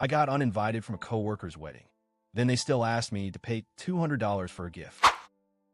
I got uninvited from a coworker's wedding. Then they still asked me to pay $200 for a gift.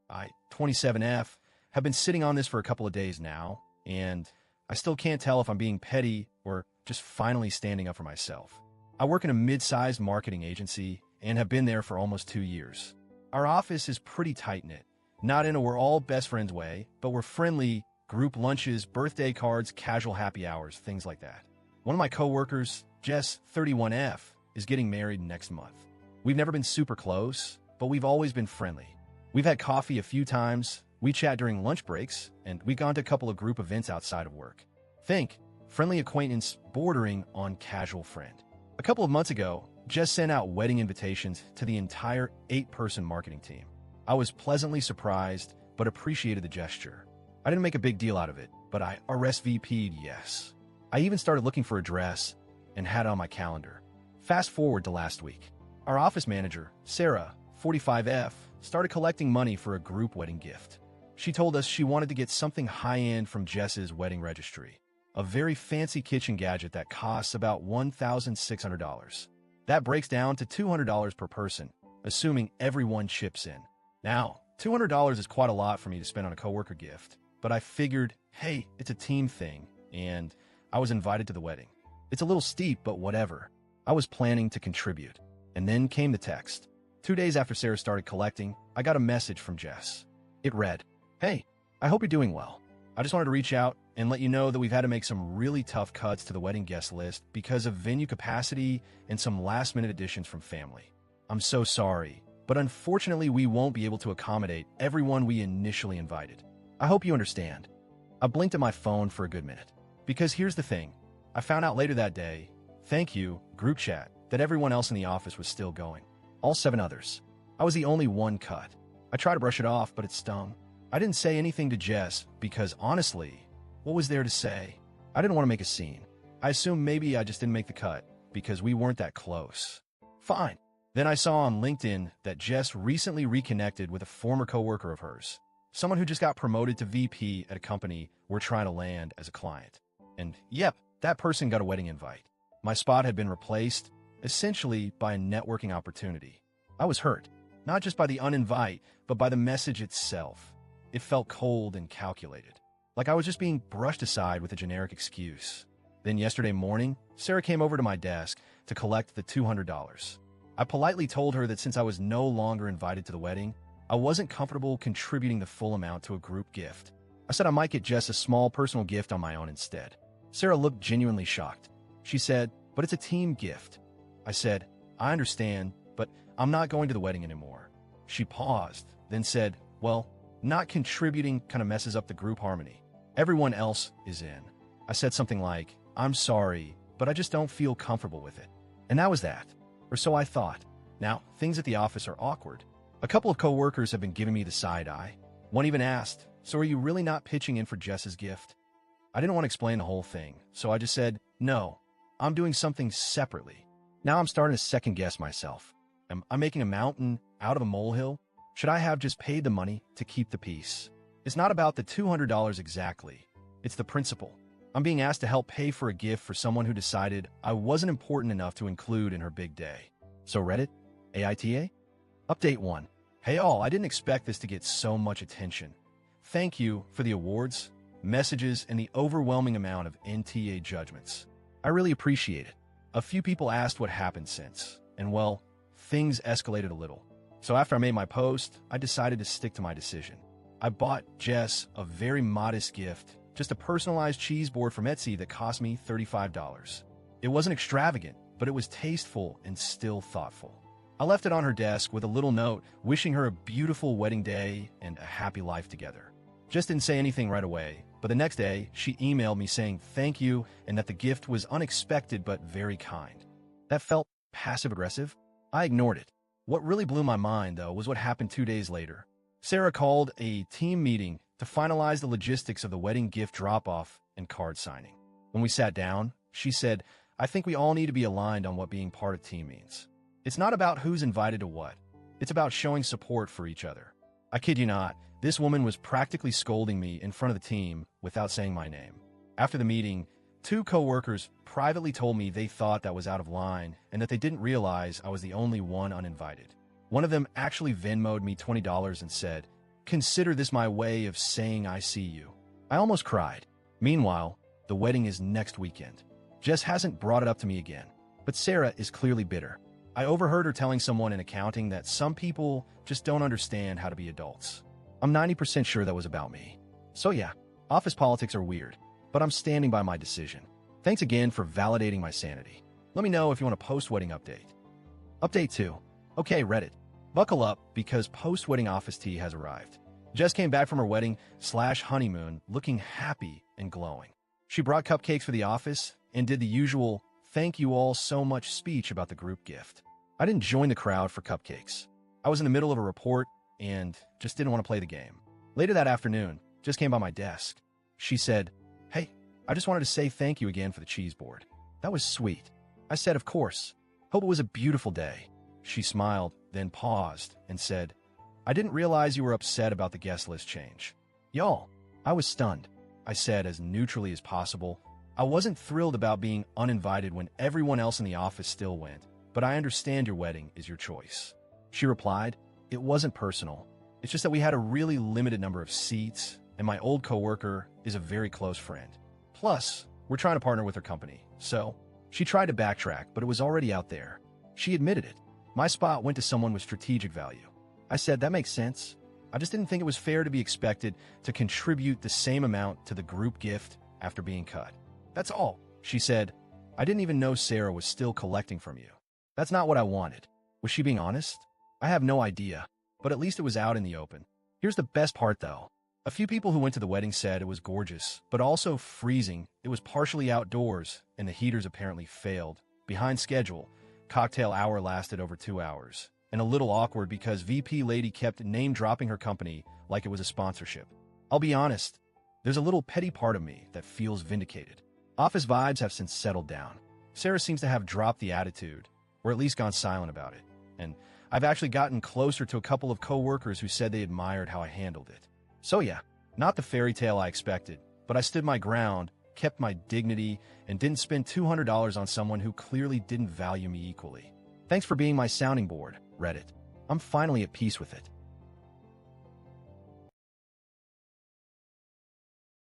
I, 27F, have been sitting on this for a couple of days now, and I still can't tell if I'm being petty or just finally standing up for myself. I work in a mid-sized marketing agency and have been there for almost 2 years. Our office is pretty tight-knit, not in a we're all best friends way, but we're friendly, group lunches, birthday cards, casual happy hours, things like that. One of my coworkers, Jess, 31F, is getting married next month. We've never been super close, but we've always been friendly. We've had coffee a few times, we chat during lunch breaks, and we've gone to a couple of group events outside of work. Think, friendly acquaintance bordering on casual friend. A couple of months ago, Jess sent out wedding invitations to the entire 8-person marketing team. I was pleasantly surprised, but appreciated the gesture. I didn't make a big deal out of it, but I RSVP'd yes. I even started looking for a dress and had it on my calendar. Fast forward to last week. Our office manager, Sarah, 45F, started collecting money for a group wedding gift. She told us she wanted to get something high-end from Jess's wedding registry, a very fancy kitchen gadget that costs about $1,600. That breaks down to $200 per person, assuming everyone chips in. Now, $200 is quite a lot for me to spend on a coworker gift, but I figured, hey, it's a team thing, and I was invited to the wedding. It's a little steep, but whatever. I was planning to contribute. And then came the text. 2 days after Sarah started collecting, I got a message from Jess. It read, "Hey, I hope you're doing well. I just wanted to reach out and let you know that we've had to make some really tough cuts to the wedding guest list because of venue capacity and some last-minute additions from family. I'm so sorry, but unfortunately we won't be able to accommodate everyone we initially invited. I hope you understand." I blinked at my phone for a good minute. Because here's the thing. I found out later that day, thank you, group chat, that everyone else in the office was still going. All 7 others. I was the only one cut. I tried to brush it off, but it stung. I didn't say anything to Jess because, honestly, what was there to say? I didn't want to make a scene. I assumed maybe I just didn't make the cut because we weren't that close. Fine. Then I saw on LinkedIn that Jess recently reconnected with a former coworker of hers, someone who just got promoted to VP at a company we're trying to land as a client. And yep, that person got a wedding invite. My spot had been replaced, essentially by a networking opportunity. I was hurt, not just by the uninvite, but by the message itself. It felt cold and calculated, like I was just being brushed aside with a generic excuse. Then yesterday morning, Sarah came over to my desk to collect the $200. I politely told her that since I was no longer invited to the wedding, I wasn't comfortable contributing the full amount to a group gift. I said I might get Jess a small personal gift on my own instead. Sarah looked genuinely shocked. She said, "But it's a team gift." I said, "I understand, but I'm not going to the wedding anymore." She paused, then said, "Well, not contributing kind of messes up the group harmony. Everyone else is in." I said something like, "I'm sorry, but I just don't feel comfortable with it." And that was that. Or so I thought. Now, things at the office are awkward. A couple of coworkers have been giving me the side eye. One even asked, "So are you really not pitching in for Jess's gift?" I didn't want to explain the whole thing, so I just said, "No, I'm doing something separately." Now I'm starting to second-guess myself. Am I making a mountain out of a molehill? Should I have just paid the money to keep the peace? It's not about the $200 exactly. It's the principle. I'm being asked to help pay for a gift for someone who decided I wasn't important enough to include in her big day. So Reddit? AITA? Update 1. Hey all, I didn't expect this to get so much attention. Thank you for the awards, messages, and the overwhelming amount of NTA judgments. I really appreciate it. A few people asked what happened since, and well, things escalated a little. So after I made my post, I decided to stick to my decision. I bought Jess a very modest gift, just a personalized cheese board from Etsy that cost me $35. It wasn't extravagant, but it was tasteful and still thoughtful. I left it on her desk with a little note wishing her a beautiful wedding day and a happy life together. Just didn't say anything right away, but the next day, she emailed me saying thank you and that the gift was unexpected but very kind. That felt passive-aggressive. I ignored it. What really blew my mind, though, was what happened 2 days later. Sarah called a team meeting to finalize the logistics of the wedding gift drop-off and card signing. When we sat down, she said, "I think we all need to be aligned on what being part of team means. It's not about who's invited to what. It's about showing support for each other." I kid you not, this woman was practically scolding me in front of the team without saying my name. After the meeting, Two coworkers privately told me they thought that was out of line and that they didn't realize I was the only one uninvited. One of them actually Venmo'd me $20 and said, "Consider this my way of saying I see you." I almost cried. Meanwhile, the wedding is next weekend. Jess hasn't brought it up to me again, but Sarah is clearly bitter. I overheard her telling someone in accounting that some people just don't understand how to be adults. I'm 90% sure that was about me. So yeah, office politics are weird, but I'm standing by my decision. Thanks again for validating my sanity. Let me know if you want a post-wedding update. Update 2. Okay, Reddit. Buckle up because post-wedding office tea has arrived. Jess came back from her wedding/honeymoon looking happy and glowing. She brought cupcakes for the office and did the usual "thank you all so much" speech about the group gift. I didn't join the crowd for cupcakes. I was in the middle of a report and just didn't want to play the game. Later that afternoon, Jess came by my desk. She said, "Hey, I just wanted to say thank you again for the cheese board. That was sweet." I said, "Of course. Hope it was a beautiful day." She smiled, then paused and said, "I didn't realize you were upset about the guest list change." Y'all, I was stunned. I said as neutrally as possible, "I wasn't thrilled about being uninvited when everyone else in the office still went, but I understand your wedding is your choice." She replied, "It wasn't personal. It's just that we had a really limited number of seats, and my old coworker is a very close friend. Plus, we're trying to partner with her company." So, she tried to backtrack, but it was already out there. She admitted it. My spot went to someone with strategic value. I said, "That makes sense. I just didn't think it was fair to be expected to contribute the same amount to the group gift after being cut." "That's all." She said, "I didn't even know Sarah was still collecting from you." That's not what I wanted. Was she being honest? I have no idea, but at least it was out in the open. Here's the best part, though. A few people who went to the wedding said it was gorgeous, but also freezing. It was partially outdoors, and the heaters apparently failed. Behind schedule, cocktail hour lasted over 2 hours. And a little awkward because VP lady kept name-dropping her company like it was a sponsorship. I'll be honest, there's a little petty part of me that feels vindicated. Office vibes have since settled down. Sarah seems to have dropped the attitude, or at least gone silent about it. And I've actually gotten closer to a couple of coworkers who said they admired how I handled it. So yeah, not the fairy tale I expected, but I stood my ground, kept my dignity, and didn't spend $200 on someone who clearly didn't value me equally. Thanks for being my sounding board, Reddit. I'm finally at peace with it.